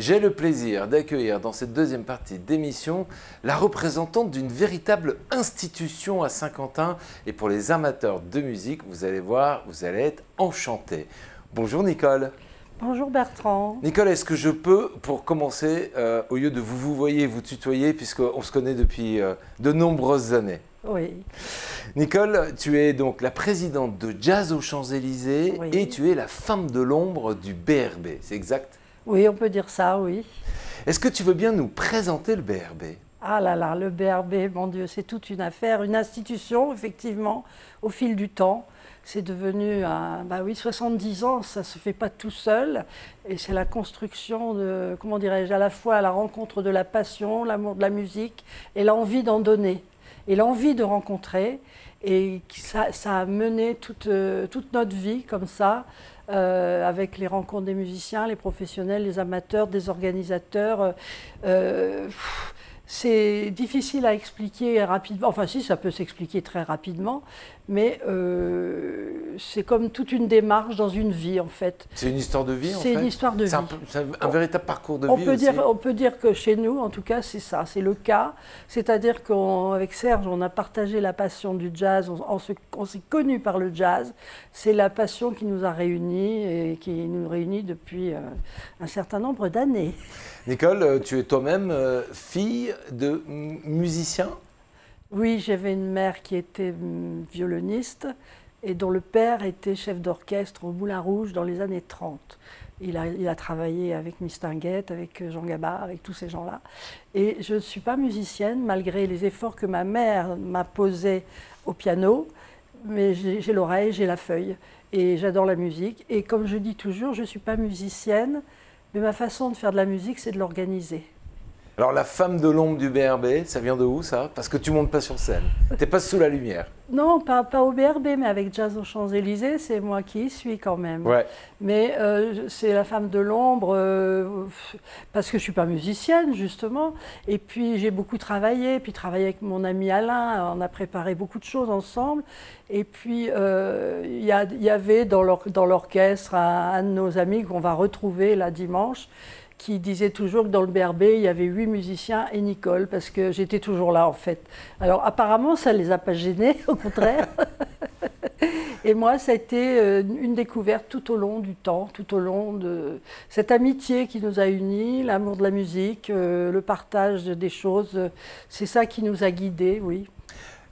J'ai le plaisir d'accueillir dans cette deuxième partie d'émission la représentante d'une véritable institution à Saint-Quentin. Et pour les amateurs de musique, vous allez voir, vous allez être enchantés. Bonjour Nicole. Bonjour Bertrand. Nicole, est-ce que je peux, pour commencer, au lieu de vous voyez, vous tutoyer, puisqu'on se connaît depuis de nombreuses années? Oui. Nicole, tu es donc la présidente de Jazz aux Champs-Élysées, Oui. et tu es la femme de l'ombre du BRB, c'est exact? Oui, on peut dire ça, oui. Est-ce que tu veux bien nous présenter le BRB? Ah là là, le BRB, mon Dieu, c'est toute une affaire, une institution, effectivement, au fil du temps. C'est devenu, bah oui, 70 ans, ça ne se fait pas tout seul. Et c'est la construction de, comment dirais-je, à la fois la rencontre de la passion, l'amour de la musique et l'envie d'en donner. Et l'envie de rencontrer. Et ça a mené toute notre vie comme ça, avec les rencontres des musiciens, les professionnels, les amateurs, des organisateurs. C'est difficile à expliquer rapidement, enfin si, ça peut s'expliquer très rapidement, mais c'est comme toute une démarche dans une vie en fait. C'est une histoire de vie en fait? C'est une histoire de vie. C'est un véritable parcours de vie aussi. On peut dire que chez nous, en tout cas, c'est ça, c'est le cas. C'est-à-dire qu'avec Serge, on a partagé la passion du jazz, on s'est connus par le jazz. C'est la passion qui nous a réunis et qui nous réunit depuis un certain nombre d'années. Nicole, tu es toi-même fille de musicien? Oui, j'avais une mère qui était violoniste et dont le père était chef d'orchestre au Moulin Rouge dans les années 30. Il a travaillé avec Mistinguett, avec Jean Gabart, avec tous ces gens-là. Et je ne suis pas musicienne, malgré les efforts que ma mère m'a posés au piano, mais j'ai l'oreille, j'ai la feuille, et j'adore la musique. Et comme je dis toujours, je ne suis pas musicienne, mais ma façon de faire de la musique, c'est de l'organiser. Alors la femme de l'ombre du BRB, ça vient de où ça? Parce que tu montes pas sur scène, tu n'es pas sous la lumière. Non, pas au BRB, mais avec Jazz aux Champs-Élysées, c'est moi qui y suis quand même. Ouais. Mais c'est la femme de l'ombre, parce que je ne suis pas musicienne, justement. Et puis j'ai beaucoup travaillé, avec mon ami Alain, on a préparé beaucoup de choses ensemble. Et puis il y avait dans l'orchestre un de nos amis qu'on va retrouver là dimanche, qui disait toujours que dans le BRB, il y avait 8 musiciens et Nicole, parce que j'étais toujours là en fait. Alors apparemment, ça ne les a pas gênés, au contraire. Et moi, ça a été une découverte tout au long du temps, tout au long de cette amitié qui nous a unis, l'amour de la musique, le partage des choses. C'est ça qui nous a guidés, oui.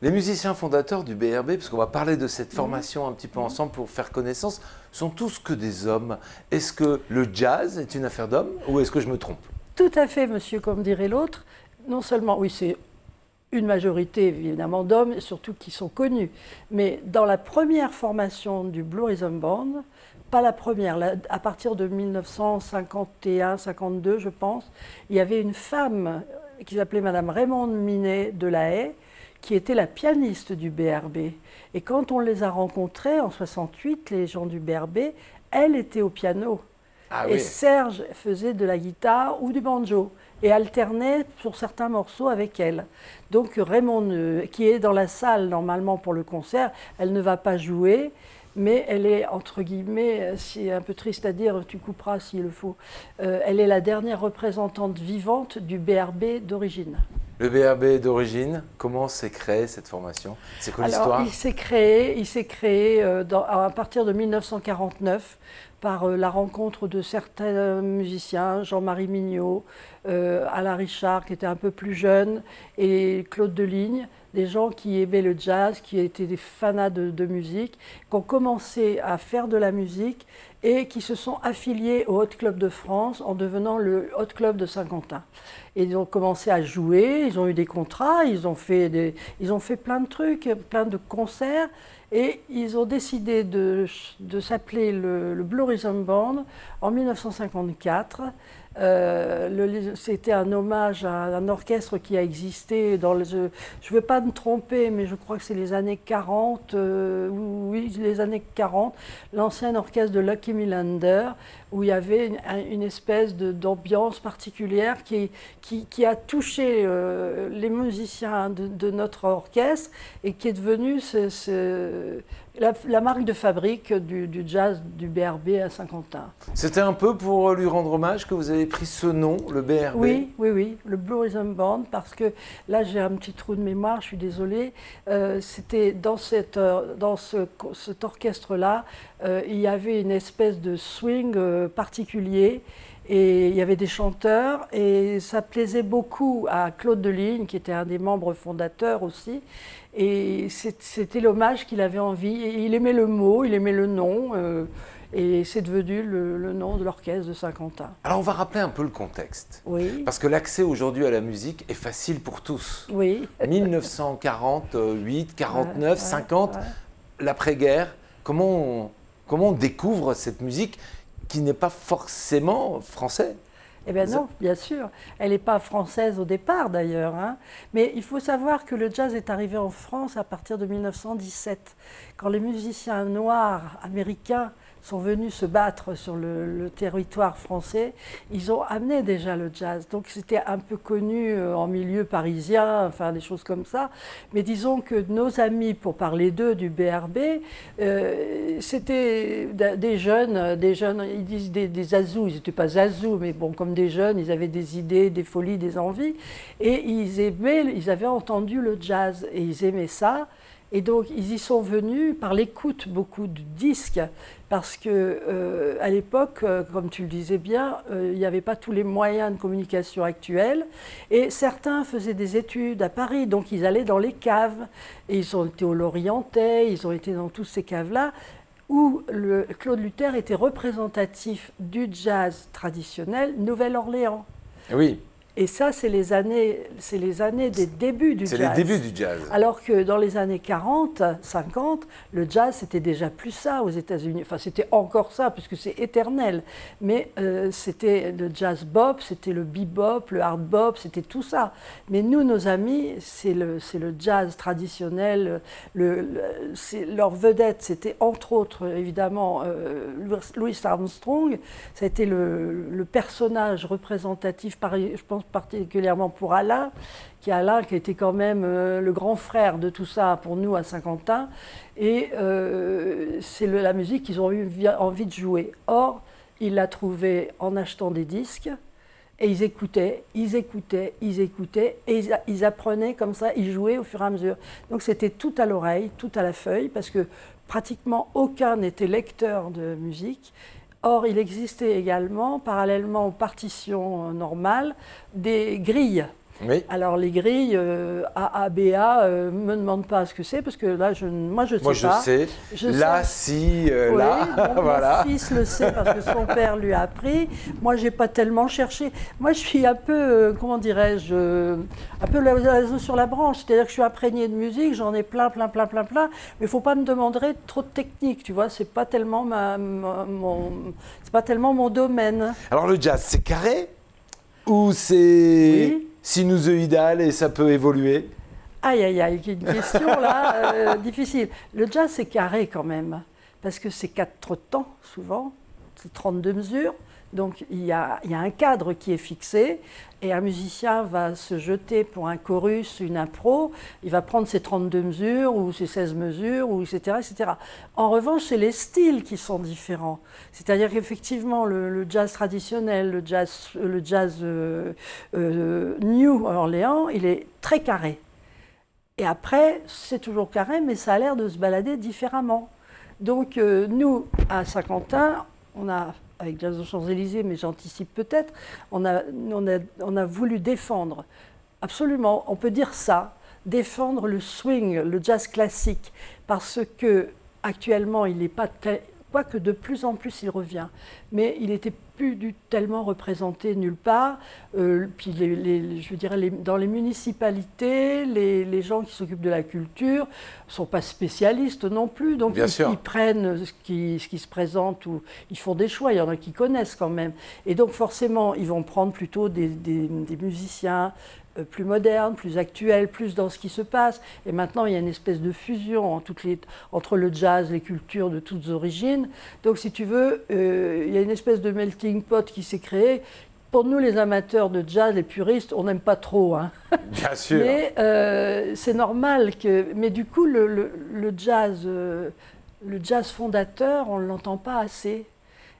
Les musiciens fondateurs du BRB, parce qu'on va parler de cette formation un petit peu ensemble pour faire connaissance, sont tous que des hommes. Est-ce que le jazz est une affaire d'hommes ou est-ce que je me trompe? Tout à fait, monsieur, comme dirait l'autre. Non seulement, oui, c'est une majorité évidemment d'hommes, surtout qui sont connus, mais dans la première formation du Blue Rhythm Band, pas la première, à partir de 1951-52, je pense, il y avait une femme qui s'appelait Madame Raymonde Minet de La Haye, qui était la pianiste du BRB. Et quand on les a rencontrés en 68, les gens du BRB, elle était au piano. Ah, et oui. Serge faisait de la guitare ou du banjo et alternait sur certains morceaux avec elle. Donc Raymond, qui est dans la salle normalement pour le concert, elle ne va pas jouer, mais elle est, entre guillemets, c'est un peu triste à dire, tu couperas s'il le faut, elle est la dernière représentante vivante du BRB d'origine. Le BRB d'origine, comment s'est créée cette formation? C'est quoi l'histoire? Il s'est créé à partir de 1949 par la rencontre de certains musiciens, Jean-Marie Mignot, Alain Richard qui était un peu plus jeune et Claude Deligne, des gens qui aimaient le jazz, qui étaient des fanats de musique, qui ont commencé à faire de la musique et qui se sont affiliés au Hot Club de France en devenant le Hot Club de Saint-Quentin. Et ils ont commencé à jouer, ils ont eu des contrats, ils ont fait plein de trucs, plein de concerts, et ils ont décidé de s'appeler le Blue Rhythm Band en 1954. C'était un hommage à un orchestre qui a existé dans je ne veux pas me tromper, mais je crois que c'est les années 40, oui, les années 40, l'ancien orchestre de Lucky Millinder, où il y avait une espèce d'ambiance particulière qui a touché les musiciens de notre orchestre et qui est devenu la marque de fabrique du jazz du BRB à Saint-Quentin. C'était un peu pour lui rendre hommage que vous avez pris ce nom, le BRB? Oui, oui, oui, le Blue Rhythm Band, parce que là j'ai un petit trou de mémoire, je suis désolée. C'était dans cet orchestre-là, il y avait une espèce de swing particulier. Et il y avait des chanteurs et ça plaisait beaucoup à Claude Deligne, qui était un des membres fondateurs aussi. Et c'était l'hommage qu'il avait envie. Et il aimait le mot, il aimait le nom. Et c'est devenu le nom de l'orchestre de Saint-Quentin. Alors on va rappeler un peu le contexte. Oui. Parce que l'accès aujourd'hui à la musique est facile pour tous. Oui. 1948, 49, 50, l'après-guerre, comment on découvre cette musique qui n'est pas forcément français? Eh bien non, bien sûr. Elle n'est pas française au départ d'ailleurs. Hein. Mais il faut savoir que le jazz est arrivé en France à partir de 1917, quand les musiciens noirs américains sont venus se battre sur le territoire français. Ils ont amené déjà le jazz. Donc c'était un peu connu en milieu parisien, enfin des choses comme ça. Mais disons que nos amis, pour parler d'eux, du BRB, c'était des jeunes, ils disent des azous, ils n'étaient pas azous, mais bon, comme des jeunes, ils avaient des idées, des folies, des envies. Et ils avaient entendu le jazz et ils aimaient ça. Et donc, ils y sont venus par l'écoute beaucoup de disques, parce que à l'époque, comme tu le disais bien, il n'y avait pas tous les moyens de communication actuels, et certains faisaient des études à Paris, donc ils allaient dans les caves, et ils ont été au Lorientais, ils ont été dans toutes ces caves-là, où Claude Luther était représentatif du jazz traditionnel Nouvelle-Orléans. Oui. Et ça, c'est les années des débuts du jazz. C'est les débuts du jazz. Alors que dans les années 40, 50, le jazz, c'était déjà plus ça aux États-Unis. Enfin, c'était encore ça, puisque c'est éternel. Mais c'était le jazz bop, c'était le bebop, le hard bop, c'était tout ça. Mais nous, nos amis, c'est le jazz traditionnel. Leur vedette, c'était entre autres, évidemment, Louis Armstrong. Ça a été le personnage représentatif, je pense, particulièrement pour Alain, qui a été quand même le grand frère de tout ça pour nous à Saint-Quentin. Et c'est la musique qu'ils ont eu envie de jouer. Or, ils la trouvaient en achetant des disques, et ils écoutaient, et ils apprenaient comme ça, ils jouaient au fur et à mesure. Donc c'était tout à l'oreille, tout à la feuille, parce que pratiquement aucun n'était lecteur de musique. Or, il existait également, parallèlement aux partitions normales, des grilles. Oui. Alors, les grilles A, B, A, ne me demande pas ce que c'est, parce que là, moi, je sais pas. Moi, je sais. Là, si, là, bon, voilà. Mon fils le sait parce que son père lui a appris. Moi, je n'ai pas tellement cherché. Moi, je suis un peu, comment dirais-je, un peu l'oiseau sur la branche. C'est-à-dire que je suis imprégnée de musique, j'en ai plein. Mais il ne faut pas me demander trop de technique, tu vois. Ce n'est pas tellement mon domaine. Alors, le jazz, c'est carré ou c'est sinusoïdal et ça peut évoluer? Aïe, une question là difficile. Le jazz, c'est carré quand même, parce que c'est 4 temps souvent, c'est 32 mesures. Donc il y a un cadre qui est fixé et un musicien va se jeter pour un chorus, une impro, il va prendre ses 32 mesures ou ses 16 mesures, ou etc., etc. En revanche, c'est les styles qui sont différents. C'est-à-dire qu'effectivement, le jazz traditionnel, le jazz New Orléans, il est très carré. Et après, c'est toujours carré, mais ça a l'air de se balader différemment. Donc nous, à Saint-Quentin, on a, avec Jazz aux Champs-Élysées, mais j'anticipe peut-être, on a voulu défendre, absolument, on peut dire ça, défendre le swing, le jazz classique, parce que actuellement, il n'est pas quoique de plus en plus il revient, mais il n'était plus tellement représenté nulle part. Puis je dirais dans les municipalités, les gens qui s'occupent de la culture ne sont pas spécialistes non plus, donc ils prennent ce qui se présente ou ils font des choix, il y en a qui connaissent quand même. Et donc forcément, ils vont prendre plutôt des musiciens plus moderne, plus actuel, plus dans ce qui se passe. Et maintenant, il y a une espèce de fusion entre le jazz, les cultures de toutes origines. Donc, si tu veux, il y a une espèce de melting pot qui s'est créé. Pour nous, les amateurs de jazz, les puristes, on n'aime pas trop. Hein. Bien sûr. Mais c'est normal que... Mais du coup, le jazz Le jazz fondateur, on ne l'entend pas assez.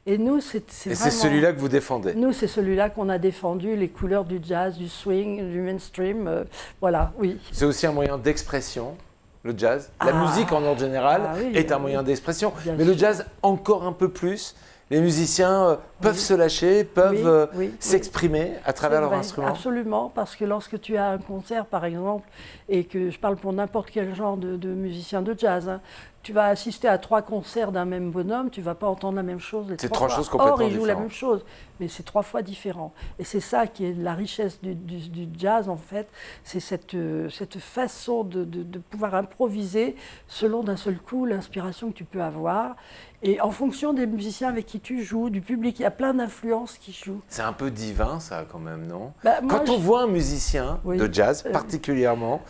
Et nous, c'est Et c'est celui-là que vous défendez. Nous, c'est celui-là qu'on a défendu, les couleurs du jazz, du swing, du mainstream. Voilà, oui. C'est aussi un moyen d'expression, le jazz. La musique, en ordre général, oui, est un moyen d'expression. Mais sûr. le jazz, encore un peu plus. Les musiciens peuvent se lâcher, peuvent s'exprimer à travers leur instrument. Absolument, parce que lorsque tu as un concert, par exemple, et que je parle pour n'importe quel genre de musicien de jazz, hein, tu vas assister à 3 concerts d'un même bonhomme, tu ne vas pas entendre la même chose les 3 fois. C'est 3 choses complètement Or, il joue différentes. la même chose, mais c'est 3 fois différent. Et c'est ça qui est la richesse du jazz, en fait, c'est cette façon de pouvoir improviser selon d'un seul coup l'inspiration que tu peux avoir. Et en fonction des musiciens avec qui tu joues, du public, il y a plein d'influences qui jouent. C'est un peu divin, ça, quand même, non? Bah, moi, Quand on voit un musicien de jazz, particulièrement,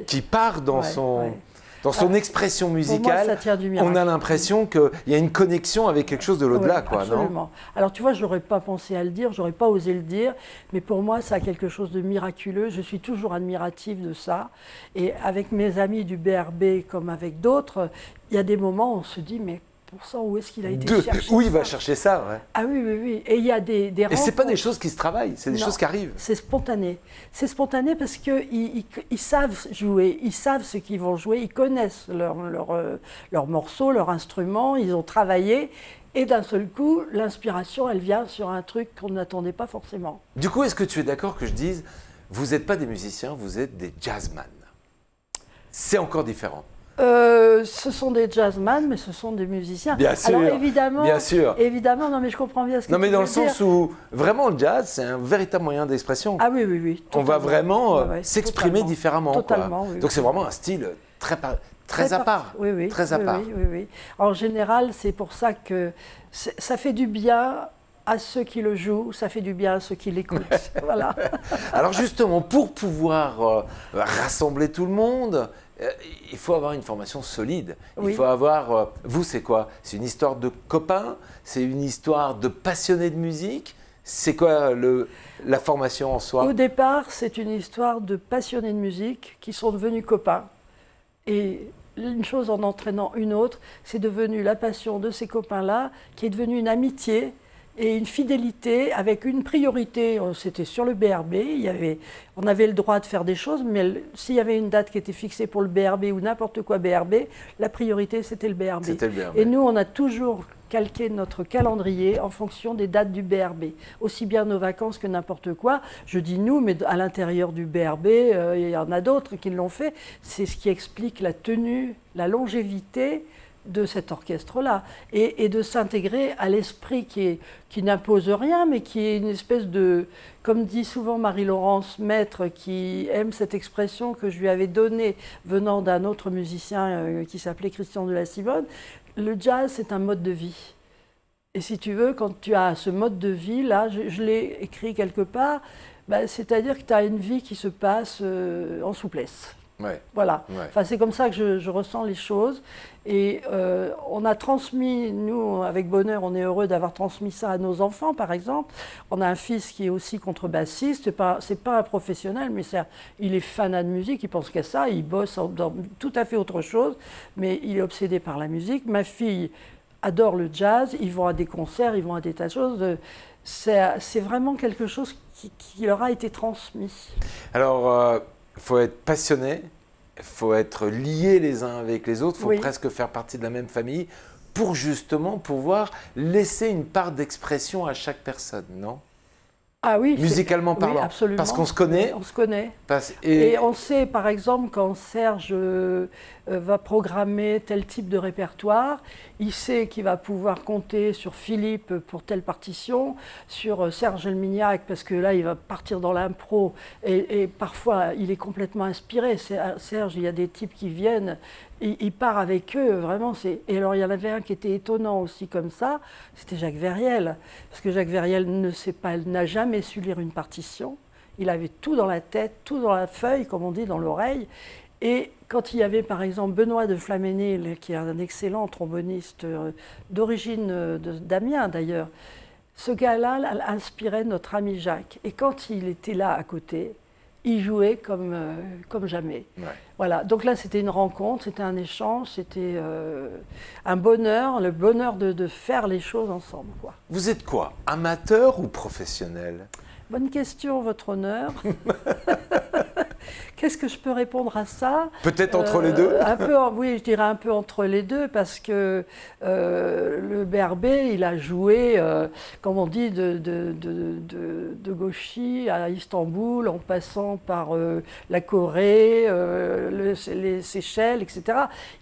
qui part dans son expression musicale, moi, ça tient du miracle. On a l'impression qu'il y a une connexion avec quelque chose de l'au-delà, quoi, absolument. non? Alors, tu vois, je n'aurais pas pensé à le dire, je n'aurais pas osé le dire, mais pour moi, ça a quelque chose de miraculeux. Je suis toujours admirative de ça. Et avec mes amis du BRB, comme avec d'autres, il y a des moments où on se dit, mais où est-ce qu'il a été chercher Où il va chercher ça, ouais. Ah oui, oui, oui. Et il y a des Et ce n'est pas des choses qui se travaillent, c'est des choses qui arrivent. C'est spontané. C'est spontané parce qu'ils savent jouer, ils savent ce qu'ils vont jouer, ils connaissent leurs morceaux, leurs instruments, ils ont travaillé. Et d'un seul coup, l'inspiration, elle vient sur un truc qu'on n'attendait pas forcément. Du coup, est-ce que tu es d'accord que je dise, vous n'êtes pas des musiciens, vous êtes des jazzman? C'est encore différent. Ce sont des jazzman, mais ce sont des musiciens. Bien sûr. Alors évidemment, bien sûr. Évidemment, non mais je comprends bien ce que tu veux dire. Non mais dans le sens où vraiment le jazz, c'est un véritable moyen d'expression. Ah oui, oui, oui. On va vraiment s'exprimer différemment. Totalement. Oui, donc c'est vraiment un style très à part. Oui, oui. Très à part. Oui, oui, oui. En général, c'est pour ça que ça fait du bien à ceux qui le jouent, ça fait du bien à ceux qui l'écoutent. Voilà. Alors justement, pour pouvoir rassembler tout le monde, il faut avoir une formation solide. Il faut avoir... vous, c'est quoi? C'est une histoire de copains? C'est une histoire de passionnés de musique? C'est quoi la formation en soi? Au départ, c'est une histoire de passionnés de musique qui sont devenus copains. Et une chose en entraînant une autre, c'est devenu la passion de ces copains-là, qui est devenue une amitié et une fidélité avec une priorité. C'était sur le BRB, on avait le droit de faire des choses, mais s'il y avait une date qui était fixée pour le BRB ou n'importe quoi BRB, la priorité c'était le BRB. C'était le BRB. Et nous, on a toujours calqué notre calendrier en fonction des dates du BRB, aussi bien nos vacances que n'importe quoi. Je dis nous, mais à l'intérieur du BRB, il y en a d'autres qui l'ont fait. C'est ce qui explique la tenue, la longévité de cet orchestre-là, et de s'intégrer à l'esprit qui n'impose rien, mais qui est une espèce de, comme dit souvent Marie-Laurence Maître, qui aime cette expression que je lui avais donnée venant d'un autre musicien qui s'appelait Christian de la Civonne, le jazz c'est un mode de vie. Et si tu veux, quand tu as ce mode de vie, là, je l'ai écrit quelque part, c'est-à-dire que tu as une vie qui se passe en souplesse. Ouais. Voilà. Ouais. Enfin, c'est comme ça que je ressens les choses. Et on a transmis, nous, avec bonheur, on est heureux d'avoir transmis ça à nos enfants, par exemple. On a un fils qui est aussi contrebassiste. C'est pas un professionnel, mais il est fanat de musique, il pense qu'à ça, il bosse dans tout à fait autre chose, mais il est obsédé par la musique. Ma fille adore le jazz, ils vont à des concerts, ils vont à des tas de choses. C'est vraiment quelque chose qui leur a été transmis. Alors, il faut être passionné, il faut être liés les uns avec les autres, il faut presque faire partie de la même famille pour justement pouvoir laisser une part d'expression à chaque personne, non? Ah oui, musicalement parlant, oui, absolument. Parce qu'on se connaît. On se connaît. Et on sait, par exemple, quand Serge va programmer tel type de répertoire, il sait qu'il va pouvoir compter sur Philippe pour telle partition, sur Serge Elmignac, parce que là, il va partir dans l'impro, et parfois, il est complètement inspiré. Serge, il y a des types qui viennent, il part avec eux, vraiment. Et alors, il y en avait un qui était étonnant aussi comme ça, c'était Jacques Verriel. Parce que Jacques Verriel n'a jamais su lire une partition. Il avait tout dans la tête, tout dans la feuille, comme on dit, dans l'oreille. Et quand il y avait, par exemple, Benoît de Flaménil, qui est un excellent tromboniste d'origine d'Amiens, d'ailleurs, ce gars-là inspirait notre ami Jacques. Et quand il était là à côté, il jouait comme jamais. Ouais. Voilà, donc là c'était une rencontre, c'était un échange, c'était un bonheur, le bonheur de faire les choses ensemble, quoi. Vous êtes quoi, amateur ou professionnel? Bonne question, votre honneur. Qu'est-ce que je peux répondre à ça? Peut-être entre les deux? Oui, je dirais un peu entre les deux, parce que le BRB, il a joué, comme on dit, de Gauchy à Istanbul, en passant par la Corée, les Seychelles, etc.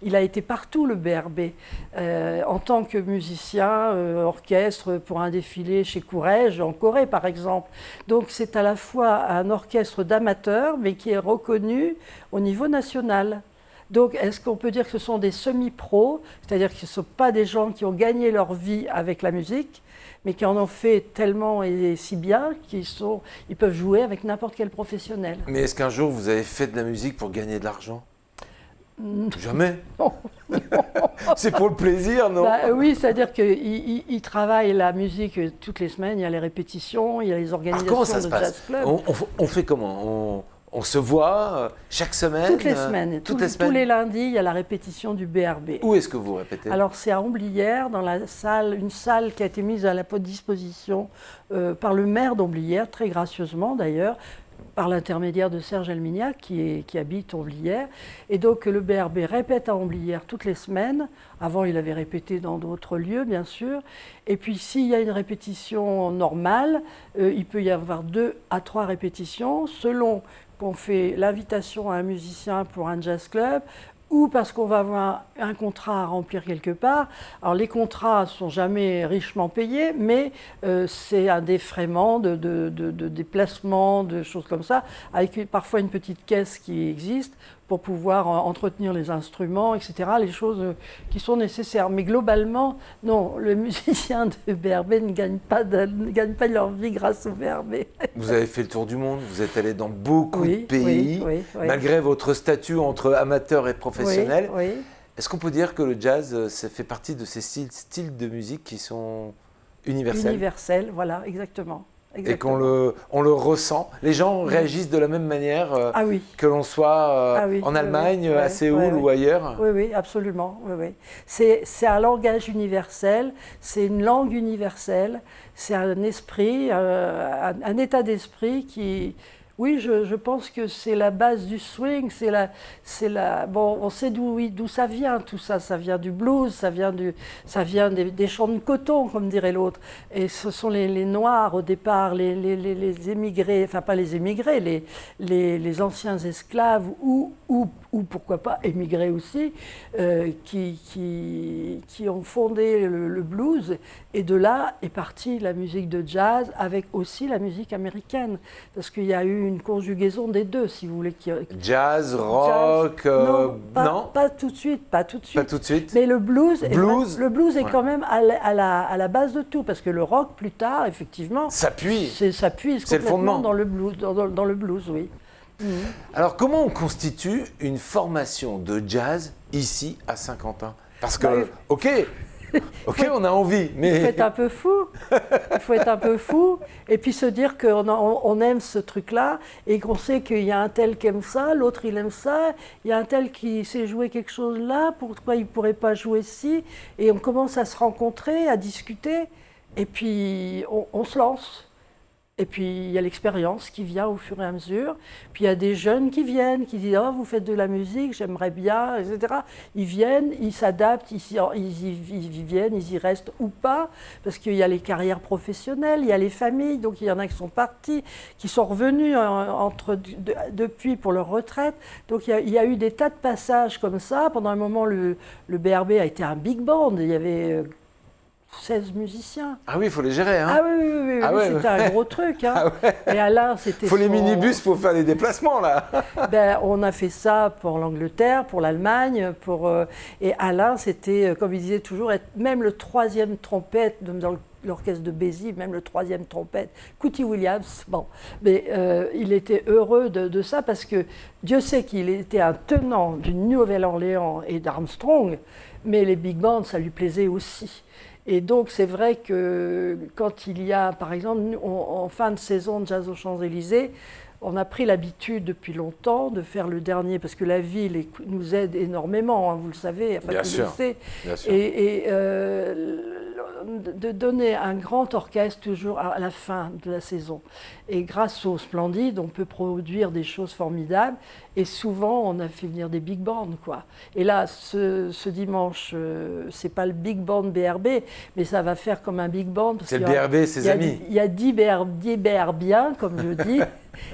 Il a été partout, le BRB, en tant que musicien, orchestre, pour un défilé chez Courrèges, en Corée, par exemple. Donc c'est à la fois un orchestre d'amateurs, mais qui est reconnu au niveau national. Donc est-ce qu'on peut dire que ce sont des semi-pros, c'est-à-dire que ce ne sont pas des gens qui ont gagné leur vie avec la musique, mais qui en ont fait tellement et si bien qu'ils peuvent jouer avec n'importe quel professionnel. Mais est-ce qu'un jour vous avez fait de la musique pour gagner de l'argent? Jamais. Non. C'est pour le plaisir, non? Oui, c'est-à-dire qu'ils travaillent la musique toutes les semaines, il y a les répétitions, il y a les organisations comment ça se de passe? jazz club. On fait comment? On se voit chaque semaine? Toutes les semaines. Tous les lundis, il y a la répétition du BRB. Où est-ce que vous répétez? Alors c'est à Homblières, dans la salle, une salle qui a été mise à la disposition par le maire d'Homblières, très gracieusement d'ailleurs, par l'intermédiaire de Serge Elmignac qui habite Homblières. Et donc le BRB répète à Homblières toutes les semaines. Avant, il avait répété dans d'autres lieux, bien sûr. Et puis s'il y a une répétition normale, il peut y avoir 2 à 3 répétitions, selon qu'on fait l'invitation à un musicien pour un jazz club, ou parce qu'on va avoir un contrat à remplir quelque part. Alors les contrats ne sont jamais richement payés, mais c'est un défraiement de déplacement, de choses comme ça, avec parfois une petite caisse qui existe pour pouvoir entretenir les instruments, etc., les choses qui sont nécessaires. Mais globalement, non, le musicien de BRB ne gagne pas leur vie grâce au BRB. Vous avez fait le tour du monde, vous êtes allé dans beaucoup de pays, oui. malgré votre statut entre amateur et professionnel. Oui. Est-ce qu'on peut dire que le jazz, ça fait partie de ces styles de musique qui sont universels? Universels, voilà, exactement. Et qu'on le ressent. Les gens réagissent de la même manière que l'on soit en Allemagne, à Séoul ou ailleurs? Oui, absolument. Oui. C'est un langage universel, c'est une langue universelle, c'est un esprit, un état d'esprit qui... Oui, je pense que c'est la base du swing, bon, on sait d'où ça vient, tout ça. Ça vient du blues, ça vient des champs de coton, comme dirait l'autre. Et ce sont les Noirs, au départ, les émigrés, enfin pas les émigrés, les anciens esclaves ou pourquoi pas émigrés aussi, qui ont fondé le blues. Et de là est partie la musique de jazz, avec aussi la musique américaine. Parce qu'il y a eu une conjugaison des deux, si vous voulez. Jazz, rock, non, non, pas tout de suite, pas tout de suite. Pas tout de suite. Mais le blues est ouais. quand même à la base de tout, parce que le rock, plus tard, effectivement, ça puise complètement dans le blues, dans le blues, oui. Alors, comment on constitue une formation de jazz ici à Saint-Quentin? Parce que, ok, on a envie, mais... Il faut être un peu fou. Il faut être un peu fou et puis se dire qu'on aime ce truc-là et qu'on sait qu'il y a un tel qui aime ça, l'autre il aime ça, il y a un tel qui sait jouer quelque chose là, pourquoi il ne pourrait pas jouer ci? Et on commence à se rencontrer, à discuter et puis on se lance. Et puis il y a l'expérience qui vient au fur et à mesure. Puis il y a des jeunes qui viennent, qui disent « Oh, vous faites de la musique, j'aimerais bien », etc. Ils viennent, ils s'adaptent, ils viennent, ils y restent ou pas, parce qu'il y a les carrières professionnelles, il y a les familles, donc il y en a qui sont partis, qui sont revenus depuis pour leur retraite. Donc il y a eu des tas de passages comme ça. Pendant un moment, le BRB a été un big band, il y avait... 16 musiciens. Ah oui, il faut les gérer. Hein. Ah oui, c'était un gros truc. Hein. Et Alain, c'était... Il faut les minibus pour faire les déplacements, là. On a fait ça pour l'Angleterre, pour l'Allemagne, et Alain, c'était, comme il disait toujours, être même le 3e trompette dans l'orchestre de Bézi, même le 3e trompette, Cootie Williams. Bon, mais il était heureux de ça parce que Dieu sait qu'il était un tenant du Nouvelle-Orléans et d'Armstrong, mais les big bands, ça lui plaisait aussi. Et donc, c'est vrai que quand il y a, par exemple, en fin de saison de Jazz aux Champs-Élysées, on a pris l'habitude depuis longtemps de faire le dernier, parce que la ville nous aide énormément, hein, vous le savez, enfin, Bien tu sûr. le sais. Bien sûr. Et de donner un grand orchestre toujours à la fin de la saison. Et grâce au Splendide, on peut produire des choses formidables. Et souvent, on a fait venir des big bands, quoi. Et là, ce dimanche, c'est pas le big band BRB, mais ça va faire comme un big band. C'est le BRB et ses amis. Il y a 10 BRBiens, comme je dis.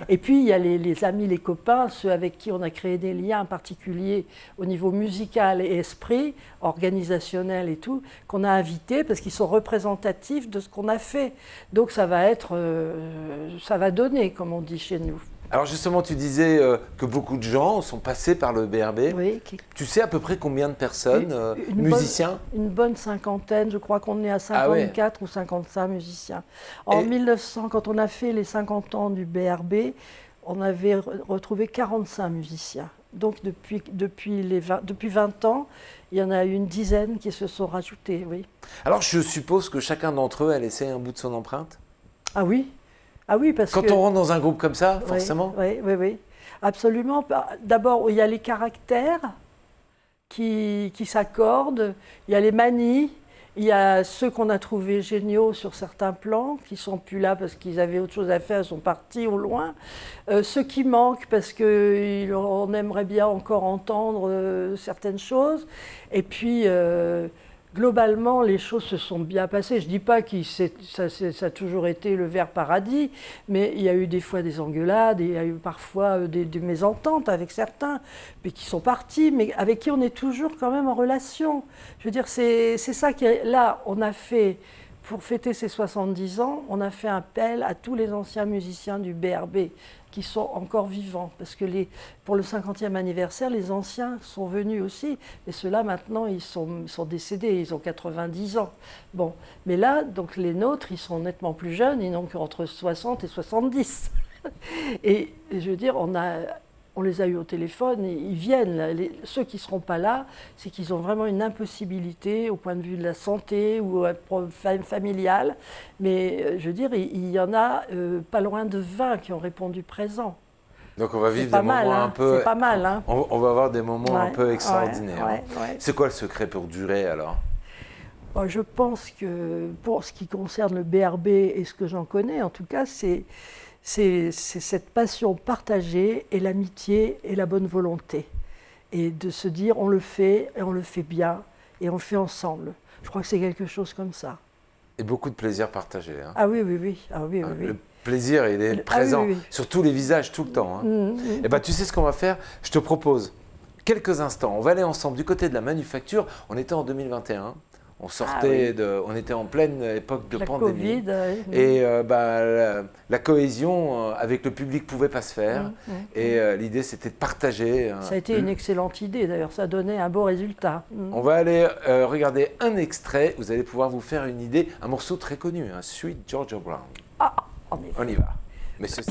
Et puis, il y a les amis, les copains, ceux avec qui on a créé des liens particuliers au niveau musical et esprit, organisationnel et tout, qu'on a invités parce qu'ils sont représentatifs de ce qu'on a fait. Donc, ça va donner, comme on dit chez nous. Alors justement, tu disais que beaucoup de gens sont passés par le BRB. Oui. Tu sais à peu près combien de personnes, musiciens? Une bonne cinquantaine, je crois qu'on est à 54 ou 55 musiciens. En 1900, quand on a fait les 50 ans du BRB, on avait retrouvé 45 musiciens. Donc depuis 20 ans, il y en a une dizaine qui se sont rajoutés, oui. Alors je suppose que chacun d'entre eux a laissé un bout de son empreinte? Ah oui. Ah oui, parce que... Quand on rentre dans un groupe comme ça, forcément? Oui, absolument. D'abord, il y a les caractères qui s'accordent, il y a les manies, il y a ceux qu'on a trouvés géniaux sur certains plans, qui ne sont plus là parce qu'ils avaient autre chose à faire, ils sont partis au loin. Ceux qui manquent parce qu'on aimerait bien encore entendre certaines choses. Et puis... globalement, les choses se sont bien passées. Je ne dis pas que ça a toujours été le vert paradis, mais il y a eu des fois des engueulades, et il y a eu parfois des mésententes avec certains, puis qui sont partis, mais avec qui on est toujours quand même en relation. Je veux dire, c'est ça qui est... Là, on a fait, pour fêter ses 70 ans, on a fait un appel à tous les anciens musiciens du BRB, qui sont encore vivants, parce que pour le 50e anniversaire, les anciens sont venus aussi, et ceux-là maintenant, ils sont décédés, ils ont 90 ans. Bon, mais là, donc les nôtres, ils sont nettement plus jeunes, ils n'ont qu'entre 60 et 70. Et je veux dire, on les a eus au téléphone, et ils viennent. Là. Ceux qui ne seront pas là, c'est qu'ils ont vraiment une impossibilité au point de vue de la santé ou familiale. Mais je veux dire, il y en a pas loin de 20 qui ont répondu présent. Donc on va vivre des moments un peu... C'est pas mal, hein. On va avoir des moments un peu extraordinaires. Ouais. C'est quoi le secret pour durer alors? Je pense que pour ce qui concerne le BRB et ce que j'en connais, en tout cas, c'est cette passion partagée et l'amitié et la bonne volonté. Et de se dire, on le fait, et on le fait bien, et on le fait ensemble. Je crois que c'est quelque chose comme ça. Et beaucoup de plaisir partagé. Hein. Ah oui. Oui. Le plaisir, il est présent sur tous les visages, tout le temps. Hein. Et ben, tu sais ce qu'on va faire? Je te propose quelques instants. On va aller ensemble du côté de la manufacture. On était en 2021. On sortait on était en pleine époque de pandémie. Covid, et la cohésion avec le public ne pouvait pas se faire. Et l'idée, c'était de partager. Ça a été une excellente idée, d'ailleurs. Ça a donné un beau résultat. On va aller regarder un extrait. Vous allez pouvoir vous faire une idée. Un morceau très connu, Sweet Georgia Brown. Ah, en effet. On y va. Mais ceci...